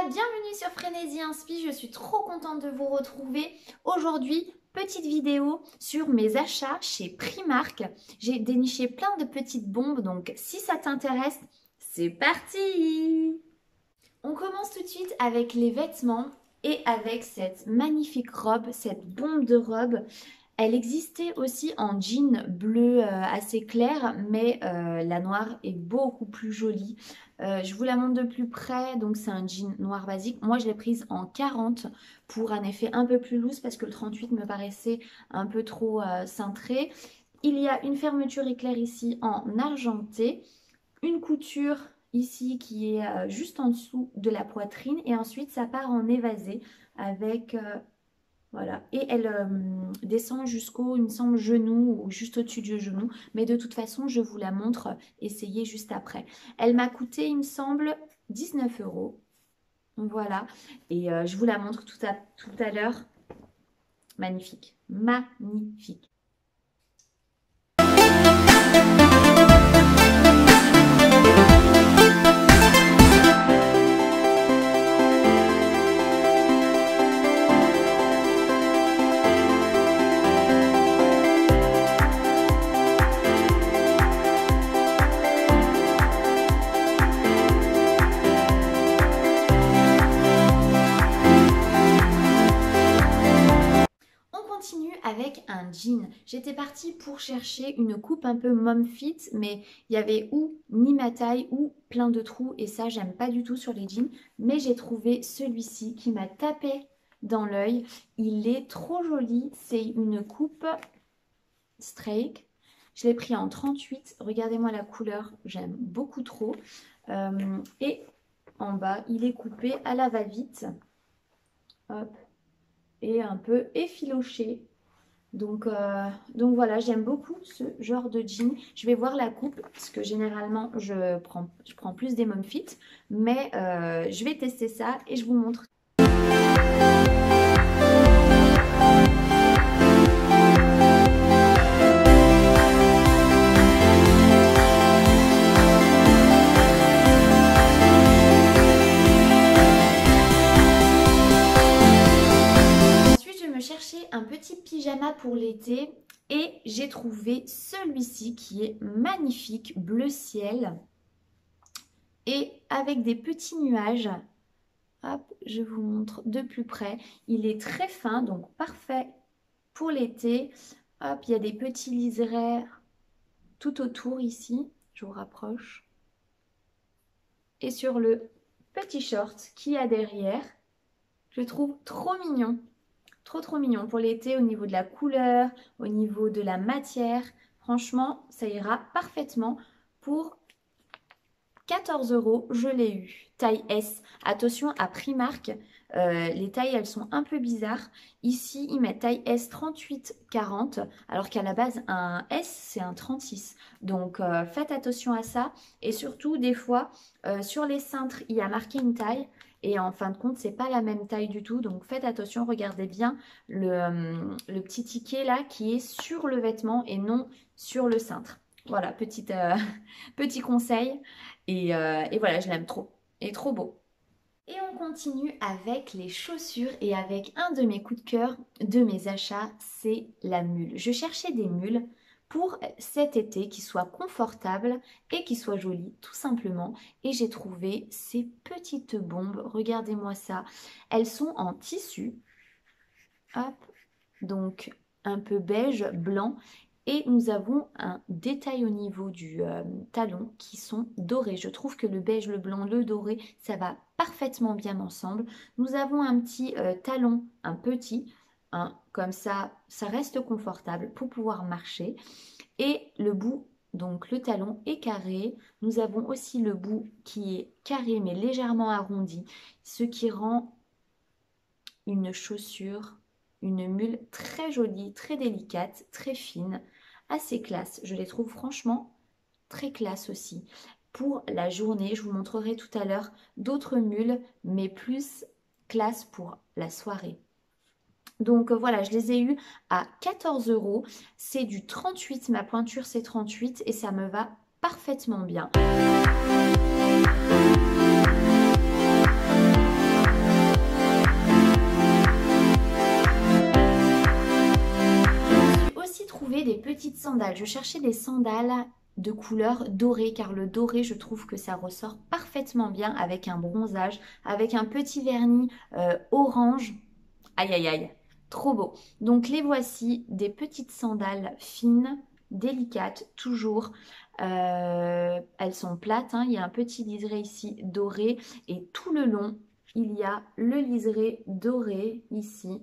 Bienvenue sur Frénésie Inspi, je suis trop contente de vous retrouver. Aujourd'hui, petite vidéo sur mes achats chez Primark. J'ai déniché plein de petites bombes, donc si ça t'intéresse, c'est parti! On commence tout de suite avec les vêtements et avec cette magnifique robe, cette bombe de robe. Elle existait aussi en jean bleu assez clair, mais la noire est beaucoup plus jolie. Je vous la montre de plus près, donc c'est un jean noir basique. Moi je l'ai prise en 40 pour un effet un peu plus loose parce que le 38 me paraissait un peu trop cintré. Il y a une fermeture éclair ici en argenté, une couture ici qui est juste en dessous de la poitrine et ensuite ça part en évasé avec... voilà, et elle descend jusqu'au, il me semble, genou ou juste au-dessus du genou. Mais de toute façon, je vous la montre, essayez juste après. Elle m'a coûté, il me semble, 19 €. Voilà, et je vous la montre tout à l'heure. Magnifique, magnifique. Avec un jean. J'étais partie pour chercher une coupe un peu mom fit, mais il y avait ou ni ma taille ou plein de trous et ça j'aime pas du tout sur les jeans. Mais j'ai trouvé celui-ci qui m'a tapé dans l'œil. Il est trop joli. C'est une coupe straight. Je l'ai pris en 38. Regardez-moi la couleur, j'aime beaucoup trop. Et en bas, il est coupé à la va-vite. Hop. Et un peu effiloché. Donc voilà, j'aime beaucoup ce genre de jean. Je vais voir la coupe parce que généralement je prends plus des mom fit. Mais je vais tester ça et je vous montre. Un petit pyjama pour l'été et j'ai trouvé celui-ci qui est magnifique, bleu ciel et avec des petits nuages. Hop, je vous montre de plus près. Il est très fin, donc parfait pour l'été. Hop, il y a des petits liserés tout autour ici. Je vous rapproche. Et sur le petit short qu'il y a derrière, je trouve trop mignon. Trop mignon pour l'été au niveau de la couleur, au niveau de la matière. Franchement, ça ira parfaitement pour 14 €. Je l'ai eu. Taille S. Attention à Primark, les tailles elles sont un peu bizarres. Ici, ils mettent taille S 38-40 alors qu'à la base, un S c'est un 36. Donc faites attention à ça. Et surtout, des fois, sur les cintres, il y a marqué une taille. Et en fin de compte, c'est pas la même taille du tout. Donc faites attention, regardez bien le petit ticket là qui est sur le vêtement et non sur le cintre. Voilà, petit conseil. Et voilà, je l'aime trop. Il est trop beau. Et on continue avec les chaussures et avec un de mes coups de cœur de mes achats, c'est la mule. Je cherchais des mules pour cet été qui soit confortable et qui soit jolie tout simplement, et j'ai trouvé ces petites bombes. Regardez-moi ça, elles sont en tissu, hop, donc un peu beige blanc, et nous avons un détail au niveau du talon qui sont dorés. Je trouve que le beige, le blanc, le doré, ça va parfaitement bien ensemble. Nous avons un petit talon, un petit, comme ça reste confortable pour pouvoir marcher. Et le bout, donc le talon est carré. Nous avons aussi le bout qui est carré mais légèrement arrondi, ce qui rend une chaussure, une mule très jolie, très délicate, très fine, assez classe. Je les trouve franchement très classe aussi. Pour la journée, je vous montrerai tout à l'heure d'autres mules, mais plus classe pour la soirée. Donc voilà, je les ai eus à 14 €. C'est du 38, ma pointure c'est 38 et ça me va parfaitement bien. je cherchais des sandales de couleur dorée car le doré, je trouve que ça ressort parfaitement bien avec un bronzage, avec un petit vernis orange. Aïe aïe aïe, trop beau. Donc les voici, des petites sandales fines, délicates, toujours. Elles sont plates, hein. Il y a un petit liseré ici doré et tout le long, il y a le liseré doré ici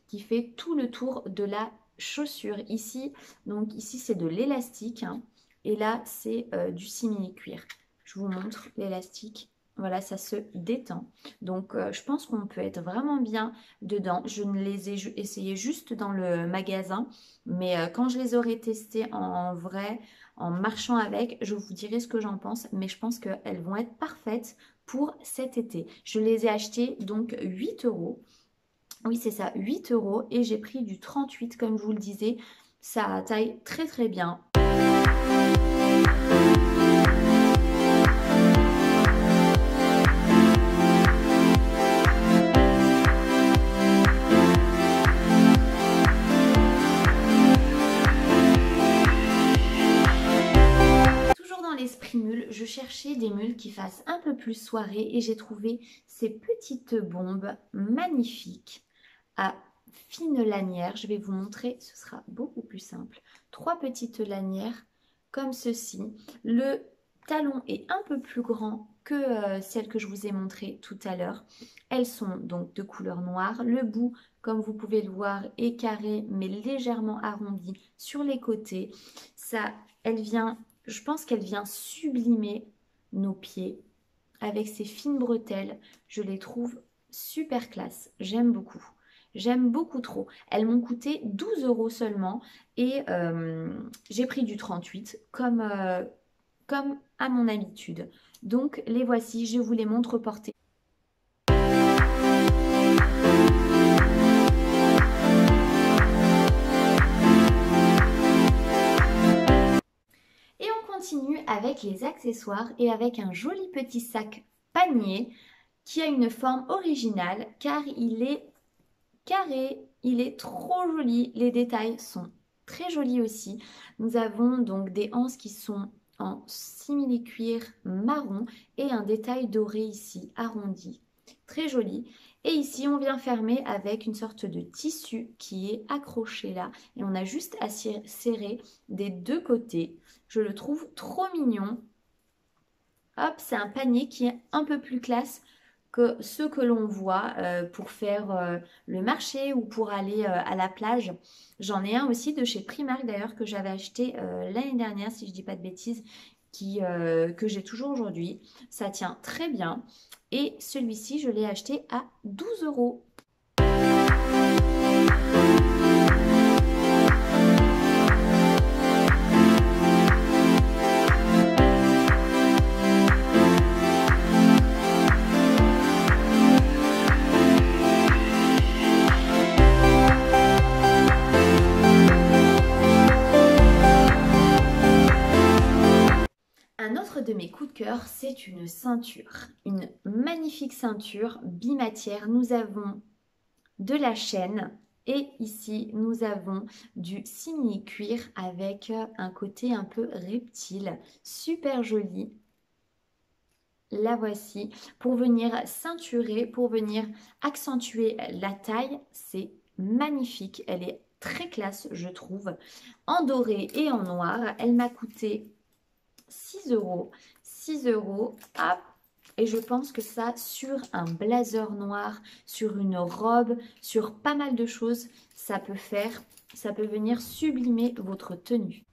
qui fait tout le tour de la chaussure. Ici, donc ici c'est de l'élastique, hein, et là c'est du simili-cuir. Je vous montre l'élastique. Voilà, ça se détend. Donc, je pense qu'on peut être vraiment bien dedans. Je ne les ai essayés juste dans le magasin, mais quand je les aurai testés en vrai, en marchant avec, je vous dirai ce que j'en pense. Mais je pense qu'elles vont être parfaites pour cet été. Je les ai achetées donc 8 euros. Oui, c'est ça, 8 euros. Et j'ai pris du 38, comme je vous le disais. Ça taille très très bien. Je cherchais des mules qui fassent un peu plus soirée et j'ai trouvé ces petites bombes magnifiques à fines lanières. Je vais vous montrer, ce sera beaucoup plus simple. 3 petites lanières comme ceci. Le talon est un peu plus grand que celle que je vous ai montré tout à l'heure. Elles sont donc de couleur noire. Le bout, comme vous pouvez le voir, est carré mais légèrement arrondi sur les côtés. Ça, elle vient... Je pense qu'elle vient sublimer nos pieds avec ces fines bretelles. Je les trouve super classe. J'aime beaucoup. J'aime beaucoup trop. Elles m'ont coûté 12 euros seulement et j'ai pris du 38 comme à mon habitude. Donc les voici, je vous les montre portées. Avec les accessoires et avec un joli petit sac panier qui a une forme originale car il est carré, il est trop joli, les détails sont très jolis aussi. Nous avons donc des anses qui sont en simili-cuir marron et un détail doré ici arrondi, très joli. Et ici on vient fermer avec une sorte de tissu qui est accroché là et on a juste à serrer des deux côtés. Je le trouve trop mignon. Hop, c'est un panier qui est un peu plus classe que ceux que l'on voit pour faire le marché ou pour aller à la plage. J'en ai un aussi de chez Primark d'ailleurs que j'avais acheté l'année dernière si je ne dis pas de bêtises, que j'ai toujours aujourd'hui. Ça tient très bien et celui-ci je l'ai acheté à 12 euros. De mes coups de cœur, c'est une ceinture, une magnifique ceinture bimatière. Nous avons de la chaîne et ici nous avons du simili cuir avec un côté un peu reptile, super joli. La voici pour venir ceinturer, pour venir accentuer la taille. C'est magnifique, elle est très classe je trouve, en doré et en noir. Elle m'a coûté 6 euros. 6 euros. Hop. Et je pense que ça, sur un blazer noir, sur une robe, sur pas mal de choses, ça peut venir sublimer votre tenue.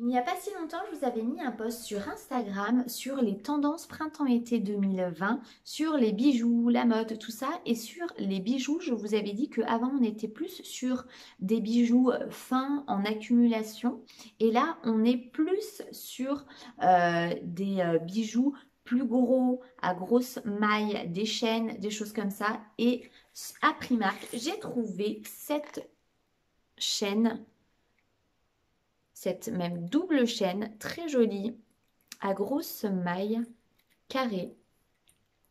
Il n'y a pas si longtemps, je vous avais mis un post sur Instagram sur les tendances printemps-été 2020, sur les bijoux, la mode, tout ça. Et sur les bijoux, je vous avais dit qu'avant, on était plus sur des bijoux fins en accumulation. Et là, on est plus sur des bijoux plus gros, à grosses mailles, des chaînes, des choses comme ça. Et à Primark, j'ai trouvé cette chaîne, cette même double chaîne, très jolie, à grosse maille carrée.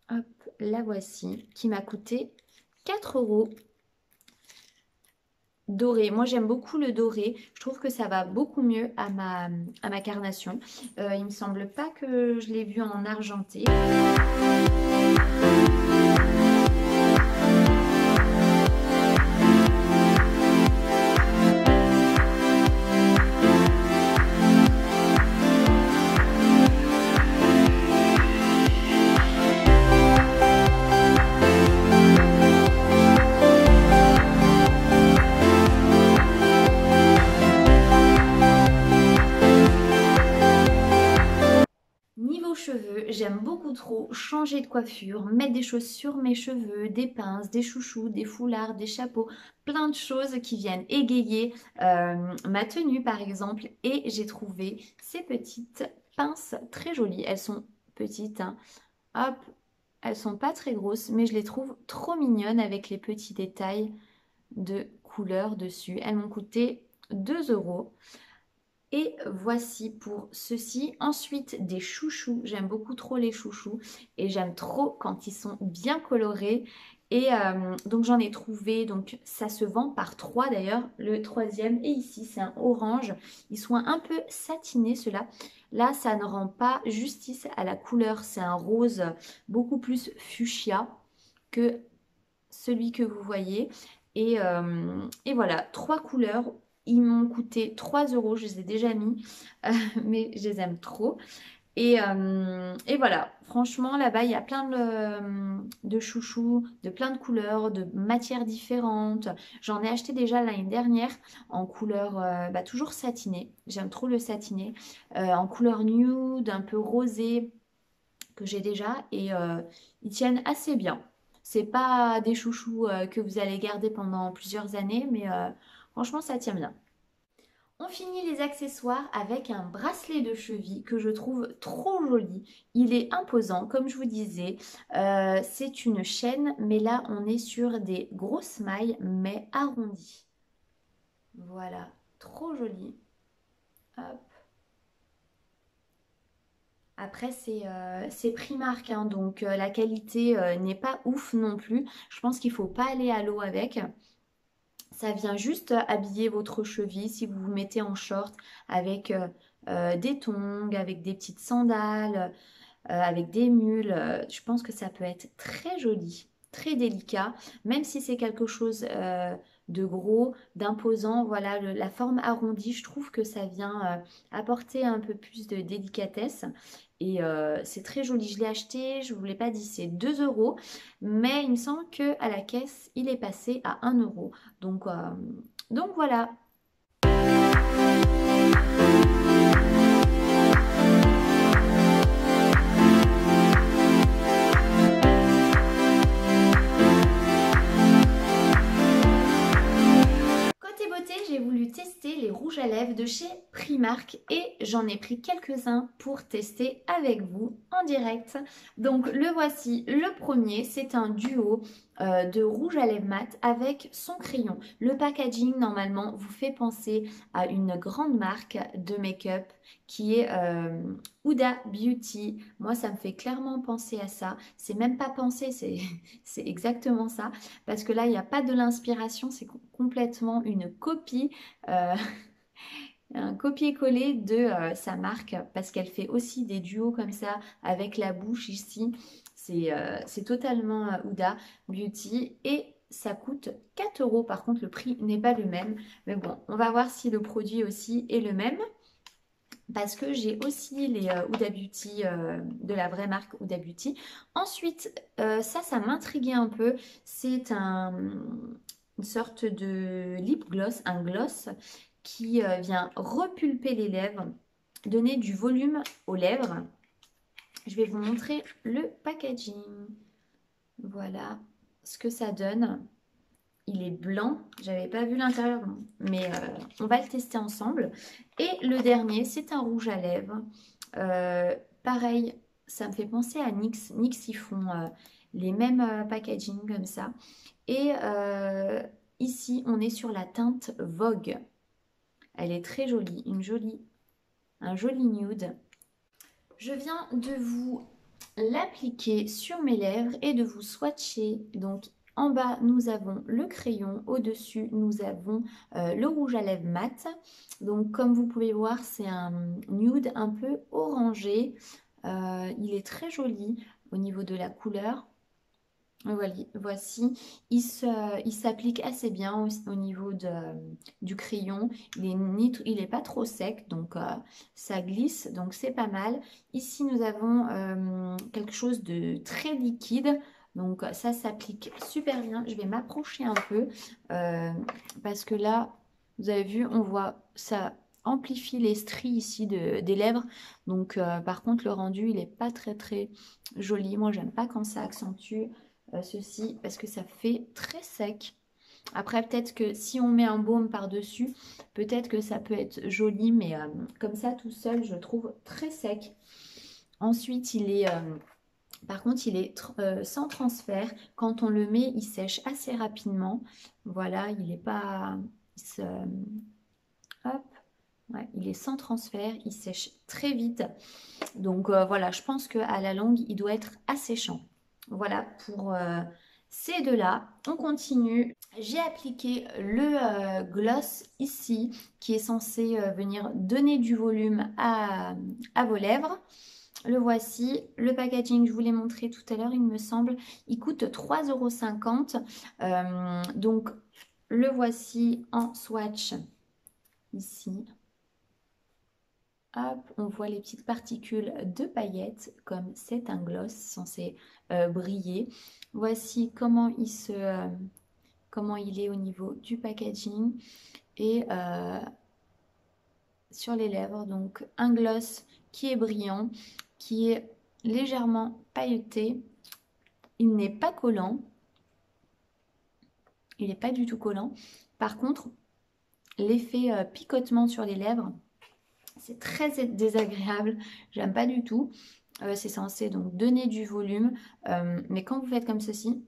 Hop, la voici, qui m'a coûté 4 €. Doré, moi j'aime beaucoup le doré, je trouve que ça va beaucoup mieux à ma carnation. Il me semble pas que je l'ai vu en argenté. Niveau cheveux, j'aime beaucoup trop changer de coiffure, mettre des choses sur mes cheveux, des pinces, des chouchous, des foulards, des chapeaux, plein de choses qui viennent égayer ma tenue par exemple. Et j'ai trouvé ces petites pinces très jolies. Elles sont petites, hein. Hop, elles sont pas très grosses, mais je les trouve trop mignonnes avec les petits détails de couleur dessus. Elles m'ont coûté 2 €. Et voici pour ceci. Ensuite, des chouchous. J'aime beaucoup trop les chouchous et j'aime trop quand ils sont bien colorés. Et donc j'en ai trouvé, donc ça se vend par 3 d'ailleurs. Le troisième est ici, c'est un orange. Ils sont un peu satinés ceux-là. Là, ça ne rend pas justice à la couleur. C'est un rose beaucoup plus fuchsia que celui que vous voyez. Et voilà, 3 couleurs. Ils m'ont coûté 3 €, je les ai déjà mis, mais je les aime trop. Et voilà, franchement, là-bas, il y a plein de chouchous, de plein de couleurs, de matières différentes. J'en ai acheté déjà l'année dernière en couleur toujours satinée. J'aime trop le satiné. En couleur nude, un peu rosé, que j'ai déjà. Et ils tiennent assez bien. C'est pas des chouchous que vous allez garder pendant plusieurs années, mais franchement, ça tient bien. On finit les accessoires avec un bracelet de cheville que je trouve trop joli. Il est imposant, comme je vous disais. C'est une chaîne, mais là, on est sur des grosses mailles, mais arrondies. Voilà, trop joli. Hop. Après, c'est Primark, hein, donc la qualité n'est pas ouf non plus. Je pense qu'il ne faut pas aller à l'eau avec. Ça vient juste habiller votre cheville si vous vous mettez en short avec des tongs, avec des petites sandales, avec des mules. Je pense que ça peut être très joli, très délicat, même si c'est quelque chose de gros, d'imposant. Voilà, la forme arrondie, je trouve que ça vient apporter un peu plus de délicatesse. Et c'est très joli. Je l'ai acheté, je ne vous l'ai pas dit, c'est 2 €. Mais il me semble qu'à la caisse, il est passé à 1 €. Donc voilà. Côté beauté, j'ai voulu tester les rouges à lèvres de chez Primark et j'en ai pris quelques-uns pour tester avec vous en direct. Donc le voici, le premier, c'est un duo de rouge à lèvres mat avec son crayon. Le packaging normalement vous fait penser à une grande marque de make-up qui est Huda Beauty. Moi ça me fait clairement penser à ça. C'est même pas penser, c'est exactement ça. Parce que là il n'y a pas de l'inspiration, c'est complètement une copie. Un copier-coller de sa marque parce qu'elle fait aussi des duos comme ça avec la bouche ici. C'est totalement Huda Beauty et ça coûte 4 €. Par contre, le prix n'est pas le même. Mais bon, on va voir si le produit aussi est le même. Parce que j'ai aussi les Huda Beauty de la vraie marque Huda Beauty. Ensuite, ça m'intriguait un peu. C'est une sorte de lip gloss, un gloss qui vient repulper les lèvres, donner du volume aux lèvres. Je vais vous montrer le packaging. Voilà ce que ça donne. Il est blanc, j'avais pas vu l'intérieur, mais on va le tester ensemble. Et le dernier, c'est un rouge à lèvres. Pareil, ça me fait penser à NYX. NYX, ils font les mêmes packaging comme ça. Et ici, on est sur la teinte Vogue. Elle est très jolie, un joli nude. Je viens de vous l'appliquer sur mes lèvres et de vous swatcher. Donc en bas, nous avons le crayon. Au-dessus, nous avons le rouge à lèvres mat. Donc comme vous pouvez voir, c'est un nude un peu orangé. Il est très joli au niveau de la couleur. Voici, il s'applique assez bien au niveau du crayon. Il est pas trop sec, donc ça glisse, donc c'est pas mal. Ici, nous avons quelque chose de très liquide, donc ça s'applique super bien. Je vais m'approcher un peu parce que là, vous avez vu, on voit ça amplifie les stries ici des lèvres. Donc par contre, le rendu, il n'est pas très joli. Moi, j'aime pas quand ça accentue ceci parce que ça fait très sec. Après peut-être que si on met un baume par dessus, peut-être que ça peut être joli, mais comme ça tout seul je trouve très sec. Ensuite il est par contre il est sans transfert. Quand on le met il sèche assez rapidement. Voilà, il est pas hop, ouais, il est sans transfert, il sèche très vite. Donc voilà, je pense qu'à la longue il doit être asséchant. Voilà pour ces deux-là. On continue. J'ai appliqué le gloss ici qui est censé venir donner du volume à vos lèvres. Le voici. Le packaging, je vous l'ai montré tout à l'heure, il me semble. Il coûte 3,50 €. Donc, le voici en swatch ici. Hop, on voit les petites particules de paillettes, comme c'est un gloss censé briller. Voici comment comment il est au niveau du packaging et sur les lèvres. Donc un gloss qui est brillant, qui est légèrement pailleté. Il n'est pas collant. Il n'est pas du tout collant. Par contre, l'effet picotement sur les lèvres, c'est très désagréable, j'aime pas du tout. C'est censé donc donner du volume, mais quand vous faites comme ceci,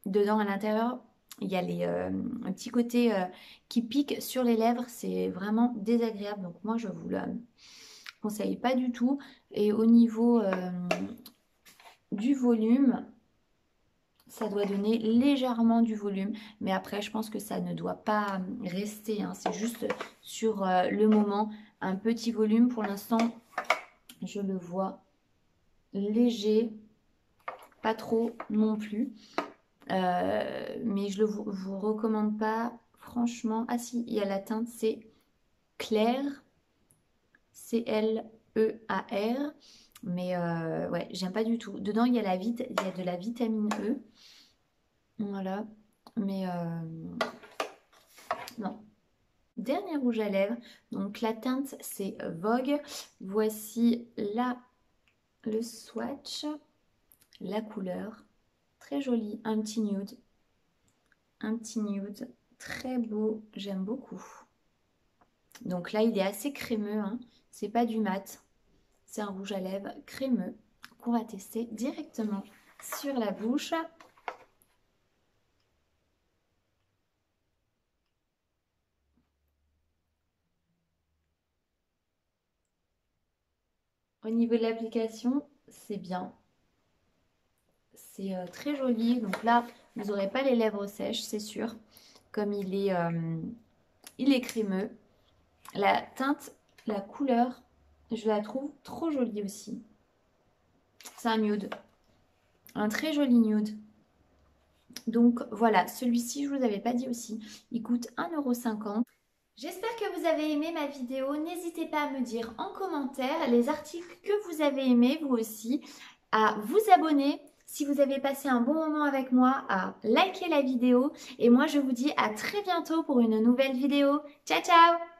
dedans à l'intérieur, il y a un petit côté qui pique sur les lèvres, c'est vraiment désagréable. Donc moi je vous le conseille pas du tout. Et au niveau du volume, ça doit donner légèrement du volume, mais après je pense que ça ne doit pas rester, hein. C'est juste sur le moment un petit volume. Pour l'instant je le vois léger, pas trop non plus, mais je ne vous recommande pas franchement. Ah si, il y a la teinte, c'est clair, C-L-E-A-R, mais ouais, j'aime pas du tout. Dedans il y a il y a de la vitamine E, voilà, mais non. Dernier rouge à lèvres, donc la teinte c'est Vogue. Voici là le swatch, la couleur, très joli, un petit nude très beau, j'aime beaucoup. Donc là il est assez crémeux, hein. C'est pas du mat, c'est un rouge à lèvres crémeux qu'on va tester directement sur la bouche. Au niveau de l'application, c'est bien. C'est très joli. Donc là, vous n'aurez pas les lèvres sèches, c'est sûr. Comme il est crémeux. La teinte, la couleur, je la trouve trop jolie aussi. C'est un nude. Un très joli nude. Donc voilà, celui-ci, je ne vous avais pas dit aussi, il coûte 1,50 €. J'espère que vous avez aimé ma vidéo. N'hésitez pas à me dire en commentaire les articles que vous avez aimés, vous aussi, à vous abonner si vous avez passé un bon moment avec moi, à liker la vidéo. Et moi, je vous dis à très bientôt pour une nouvelle vidéo. Ciao, ciao!